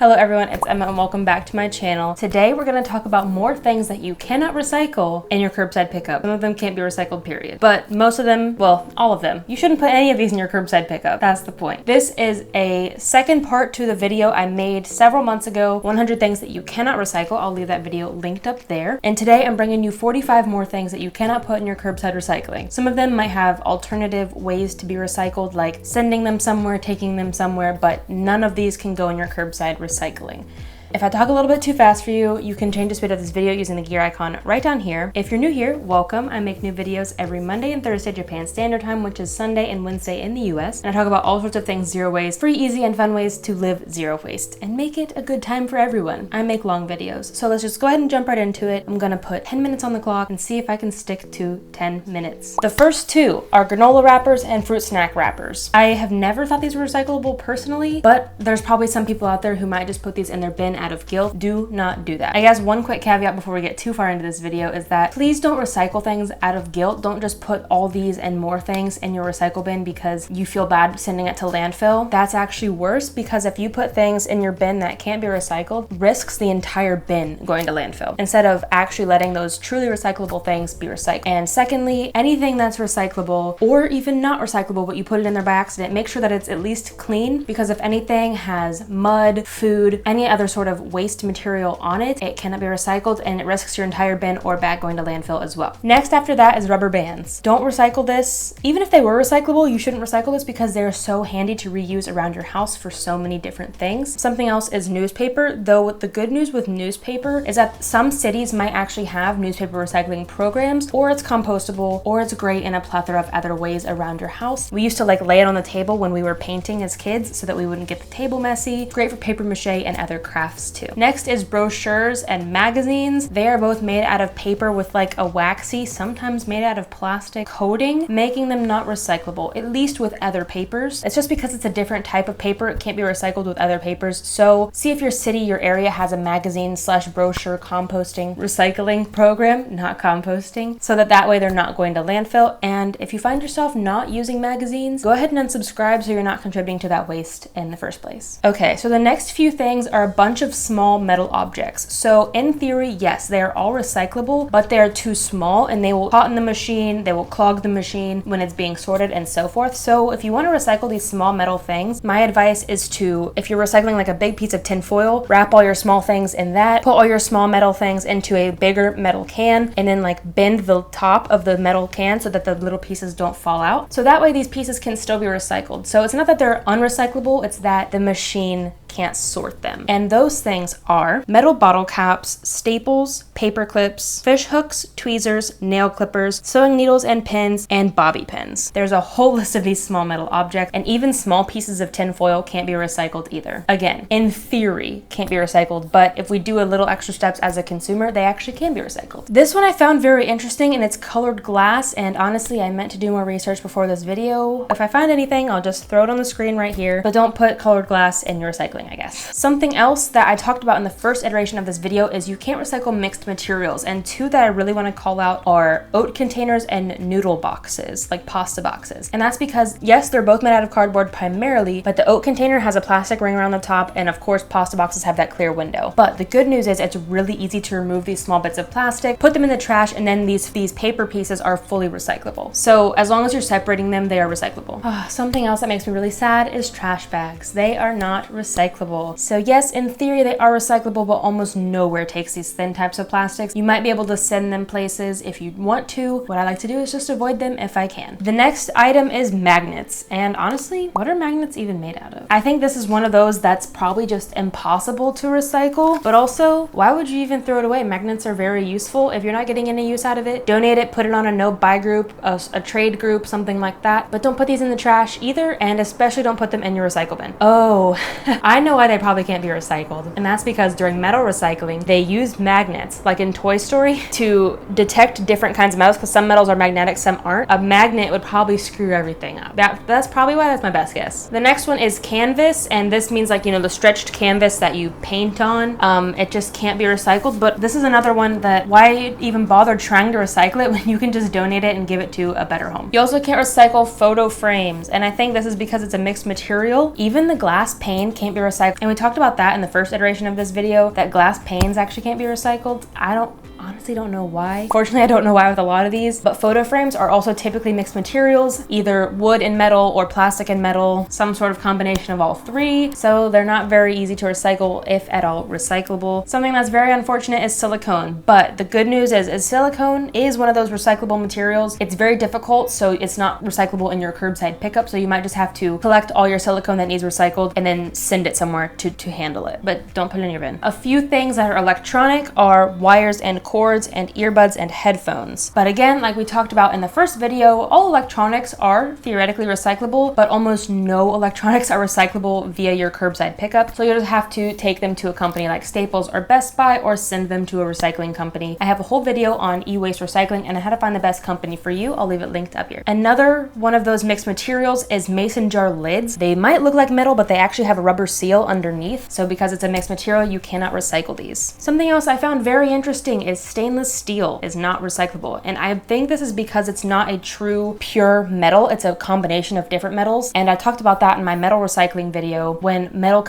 Hello everyone, it's Emma and welcome back to my channel. Today we're going to talk about more things that you cannot recycle in your curbside pickup. Some of them can't be recycled, period. But most of them, well, all of them. You shouldn't put any of these in your curbside pickup. That's the point. This is a second part to the video I made several months ago, 100 things that you cannot recycle. I'll leave that video linked up there. And today I'm bringing you 45 more things that you cannot put in your curbside recycling. Some of them might have alternative ways to be recycled, like sending them somewhere, taking them somewhere, but none of these can go in your curbside recycling. If I talk a little bit too fast for you, you can change the speed of this video using the gear icon right down here. If you're new here, welcome. I make new videos every Monday and Thursday Japan Standard Time, which is Sunday and Wednesday in the US. And I talk about all sorts of things zero waste, free, easy, and fun ways to live zero waste and make it a good time for everyone. I make long videos. So let's just go ahead and jump right into it. I'm gonna put 10 minutes on the clock and see if I can stick to 10 minutes. The first two are granola wrappers and fruit snack wrappers. I have never thought these were recyclable personally, but there's probably some people out there who might just put these in their bin out of guilt. Do not do that. I guess one quick caveat before we get too far into this video is that please don't recycle things out of guilt. Don't just put all these and more things in your recycle bin because you feel bad sending it to landfill. That's actually worse, because if you put things in your bin that can't be recycled, risks the entire bin going to landfill instead of actually letting those truly recyclable things be recycled. And secondly, anything that's recyclable or even not recyclable but you put it in there by accident, make sure that it's at least clean, because if anything has mud, food, any other sort of waste material on it, it cannot be recycled and it risks your entire bin or bag going to landfill as well. Next after that is rubber bands. Don't recycle this. Even if they were recyclable, you shouldn't recycle this because they're so handy to reuse around your house for so many different things. Something else is newspaper, though the good news with newspaper is that some cities might actually have newspaper recycling programs, or it's compostable, or it's great in a plethora of other ways around your house. We used to like lay it on the table when we were painting as kids so that we wouldn't get the table messy. Great for paper mache and other crafts too. Next is brochures and magazines. They are both made out of paper with like a waxy, sometimes made out of plastic coating, making them not recyclable, at least with other papers. It's just because it's a different type of paper, it can't be recycled with other papers. So see if your city, your area has a magazine / brochure composting recycling program, not composting, so that way they're not going to landfill. And if you find yourself not using magazines, go ahead and unsubscribe so you're not contributing to that waste in the first place. Okay, so the next few things are a bunch of small metal objects. So in theory, yes, they are all recyclable, but they are too small and they will clog in the machine, they will clog the machine when it's being sorted and so forth. So if you want to recycle these small metal things, my advice is to, if you're recycling like a big piece of tin foil, wrap all your small things in that, put all your small metal things into a bigger metal can, and then like bend the top of the metal can so that the little pieces don't fall out. So that way these pieces can still be recycled. So it's not that they're unrecyclable, it's that the machine can't sort them. And those things are metal bottle caps, staples, paper clips, fish hooks, tweezers, nail clippers, sewing needles and pins, and bobby pins. There's a whole list of these small metal objects, and even small pieces of tin foil can't be recycled either. Again, in theory, can't be recycled, but if we do a little extra steps as a consumer, they actually can be recycled. This one I found very interesting, and it's colored glass, and honestly, I meant to do more research before this video. If I find anything, I'll just throw it on the screen right here, but don't put colored glass in your recycling, I guess. Something else that I talked about in the first iteration of this video is you can't recycle mixed materials, and two that I really want to call out are oat containers and noodle boxes, like pasta boxes. And that's because, yes, they're both made out of cardboard primarily, but the oat container has a plastic ring around the top, and of course pasta boxes have that clear window. But the good news is it's really easy to remove these small bits of plastic, put them in the trash, and then these paper pieces are fully recyclable. So as long as you're separating them, they are recyclable. Something else that makes me really sad is trash bags. They are not recyclable. So yes, in theory they are recyclable, but almost nowhere takes these thin types of plastics. You might be able to send them places if you want to. What I like to do is just avoid them if I can. The next item is magnets. And honestly, what are magnets even made out of? I think this is one of those that's probably just impossible to recycle, but also, why would you even throw it away? Magnets are very useful. If you're not getting any use out of it, donate it, put it on a no-buy group, a trade group, something like that. But don't put these in the trash either, and especially don't put them in your recycle bin. Oh, I know why they probably can't be recycled, and that's because during metal recycling, they used magnets, like in Toy Story, to detect different kinds of metals, because some metals are magnetic, some aren't. A magnet would probably screw everything up. That's probably why. That's my best guess. The next one is canvas, and this means like, you know, the stretched canvas that you paint on. It just can't be recycled, but this is another one that, why even bother trying to recycle it when you can just donate it and give it to a better home? You also can't recycle photo frames, and I think this is because it's a mixed material. Even the glass pane can't be recycled. And we talked about that in the first iteration of this video, that glass panes actually can't be recycled. I honestly don't know why. Fortunately, I don't know why with a lot of these, but photo frames are also typically mixed materials, either wood and metal or plastic and metal, some sort of combination of all three. So they're not very easy to recycle, if at all recyclable. Something that's very unfortunate is silicone, but the good news is silicone is one of those recyclable materials. It's very difficult, so it's not recyclable in your curbside pickup. So you might just have to collect all your silicone that needs recycled and then send it somewhere to handle it, but don't put it in your bin. A few things that are electronic are wires and cords and earbuds and headphones. But again, like we talked about in the first video, all electronics are theoretically recyclable, but almost no electronics are recyclable via your curbside pickup. So you'll just have to take them to a company like Staples or Best Buy or send them to a recycling company. I have a whole video on e-waste recycling and how to find the best company for you. I'll leave it linked up here. Another one of those mixed materials is mason jar lids. They might look like metal, but they actually have a rubber seal underneath. So because it's a mixed material, you cannot recycle these. Something else I found very interesting is stainless steel is not recyclable. And I think this is because it's not a true pure metal. It's a combination of different metals. And I talked about that in my metal recycling video. When metal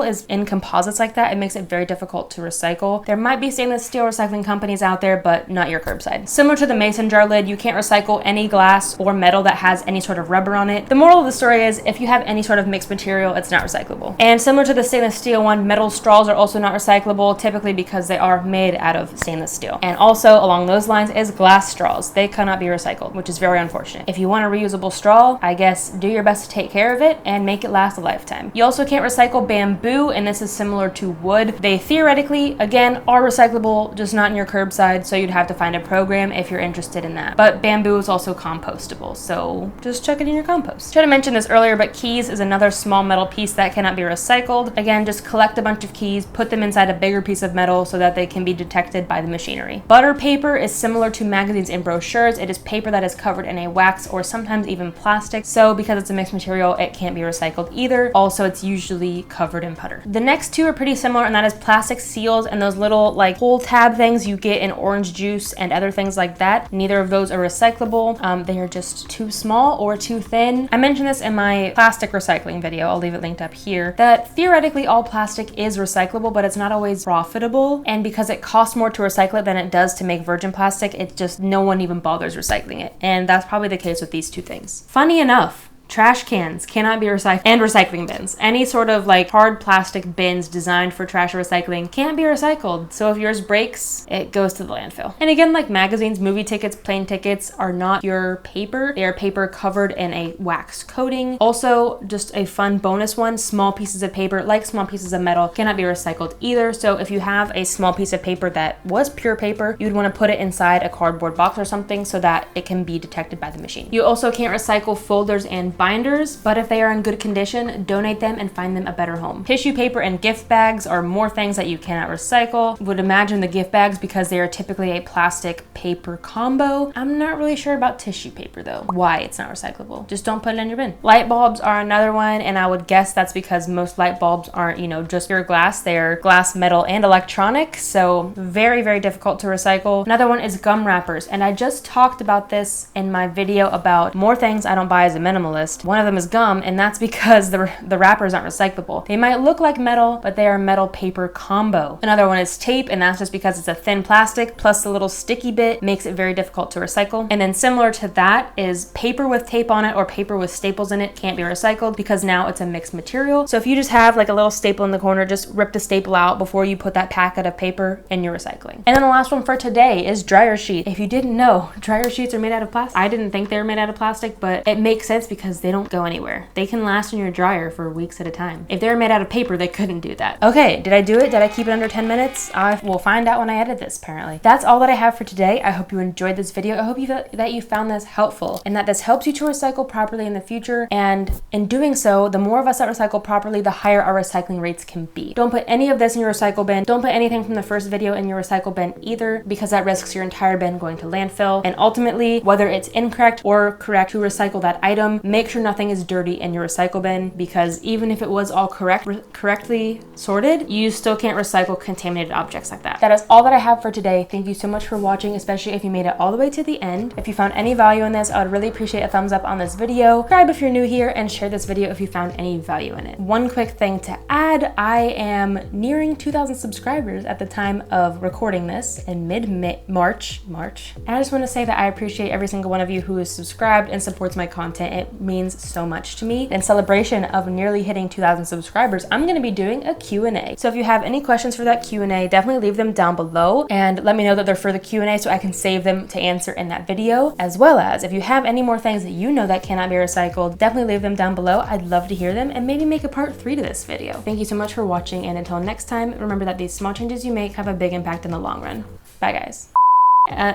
is in composites like that, it makes it very difficult to recycle. There might be stainless steel recycling companies out there, but not your curbside. Similar to the mason jar lid, you can't recycle any glass or metal that has any sort of rubber on it. The moral of the story is if you have any sort of mixed material, it's not recyclable. And similar to the stainless steel one, metal straws are also not recyclable, typically because they are made out of stainless steel. And also along those lines is glass straws. They cannot be recycled, which is very unfortunate. If you want a reusable straw, I guess do your best to take care of it and make it last a lifetime. You also can't recycle bamboo, and this is similar to wood. They theoretically, again, are recyclable, just not in your curbside, so you'd have to find a program if you're interested in that. But bamboo is also compostable, so just chuck it in your compost. Should have mentioned this earlier, but keys is another small metal piece that cannot be recycled. Again, just collect a bunch of keys, put them inside a bigger piece of metal so that they can be detected by the machinery. Butter paper is similar to magazines and brochures. It is paper that is covered in a wax or sometimes even plastic. So because it's a mixed material, it can't be recycled either. Also, it's usually covered in butter. The next two are pretty similar, and that is plastic seals and those little like hole tab things you get in orange juice and other things like that. Neither of those are recyclable. They are just too small or too thin. I mentioned this in my plastic recycling video. I'll leave it linked up here. That theoretically all plastic is recyclable, but it's not always profitable. And because it costs more to recycle it than it does to make virgin plastic, it just, no one even bothers recycling it. And that's probably the case with these two things. Funny enough, trash cans cannot be recycled, and recycling bins. Any sort of like hard plastic bins designed for trash recycling can't be recycled. So if yours breaks, it goes to the landfill. And again, like magazines, movie tickets, plane tickets are not pure paper. They are paper covered in a wax coating. Also, just a fun bonus one, small pieces of paper, like small pieces of metal, cannot be recycled either. So if you have a small piece of paper that was pure paper, you'd want to put it inside a cardboard box or something so that it can be detected by the machine. You also can't recycle folders and binders, but if they are in good condition, donate them and find them a better home. Tissue paper and gift bags are more things that you cannot recycle. Would imagine the gift bags because they are typically a plastic paper combo. I'm not really sure about tissue paper though, why it's not recyclable. Just don't put it in your bin. Light bulbs are another one, and I would guess that's because most light bulbs aren't, just pure glass. They're glass, metal, and electronic, so very, very difficult to recycle. Another one is gum wrappers, and I just talked about this in my video about more things I don't buy as a minimalist. One of them is gum, and that's because the wrappers aren't recyclable. They might look like metal, but they are metal paper combo. Another one is tape, and that's just because it's a thin plastic plus the little sticky bit makes it very difficult to recycle. And then similar to that is paper with tape on it or paper with staples in it can't be recycled because now it's a mixed material. So if you just have like a little staple in the corner, just rip the staple out before you put that packet of paper in your recycling. And then the last one for today is dryer sheet. If you didn't know, dryer sheets are made out of plastic. I didn't think they were made out of plastic, but it makes sense because they don't go anywhere. They can last in your dryer for weeks at a time. If they were made out of paper, they couldn't do that. Okay, did I do it? Did I keep it under 10 minutes? I will find out when I edit this, apparently. That's all that I have for today. I hope you enjoyed this video. I hope that you found this helpful and that this helps you to recycle properly in the future. And in doing so, the more of us that recycle properly, the higher our recycling rates can be. Don't put any of this in your recycle bin. Don't put anything from the first video in your recycle bin either, because that risks your entire bin going to landfill. And ultimately, whether it's incorrect or correct to recycle that item, make sure nothing is dirty in your recycle bin, because even if it was all correctly sorted, you still can't recycle contaminated objects like that. That is all that I have for today. Thank you so much for watching, especially if you made it all the way to the end. If you found any value in this, I would really appreciate a thumbs up on this video. Subscribe if you're new here, and share this video if you found any value in it. One quick thing to add, I am nearing 2,000 subscribers at the time of recording this in mid-March. And I just want to say that I appreciate every single one of you who is subscribed and supports my content. It means so much to me. In celebration of nearly hitting 2,000 subscribers, I'm going to be doing a Q&A. So if you have any questions for that Q&A, definitely leave them down below and let me know that they're for the Q&A so I can save them to answer in that video. As well as if you have any more things that you know that cannot be recycled, definitely leave them down below. I'd love to hear them and maybe make a part 3 to this video. Thank you so much for watching, and until next time, remember that these small changes you make have a big impact in the long run. Bye guys.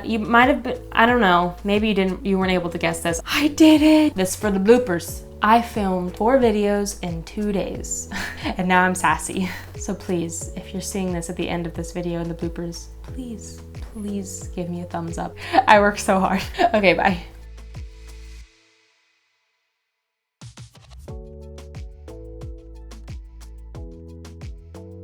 You might have been, I don't know, maybe you weren't able to guess this. I did it! This is for the bloopers. I filmed 4 videos in 2 days and now I'm sassy. So please, if you're seeing this at the end of this video in the bloopers, please give me a thumbs up. I work so hard. Okay, bye.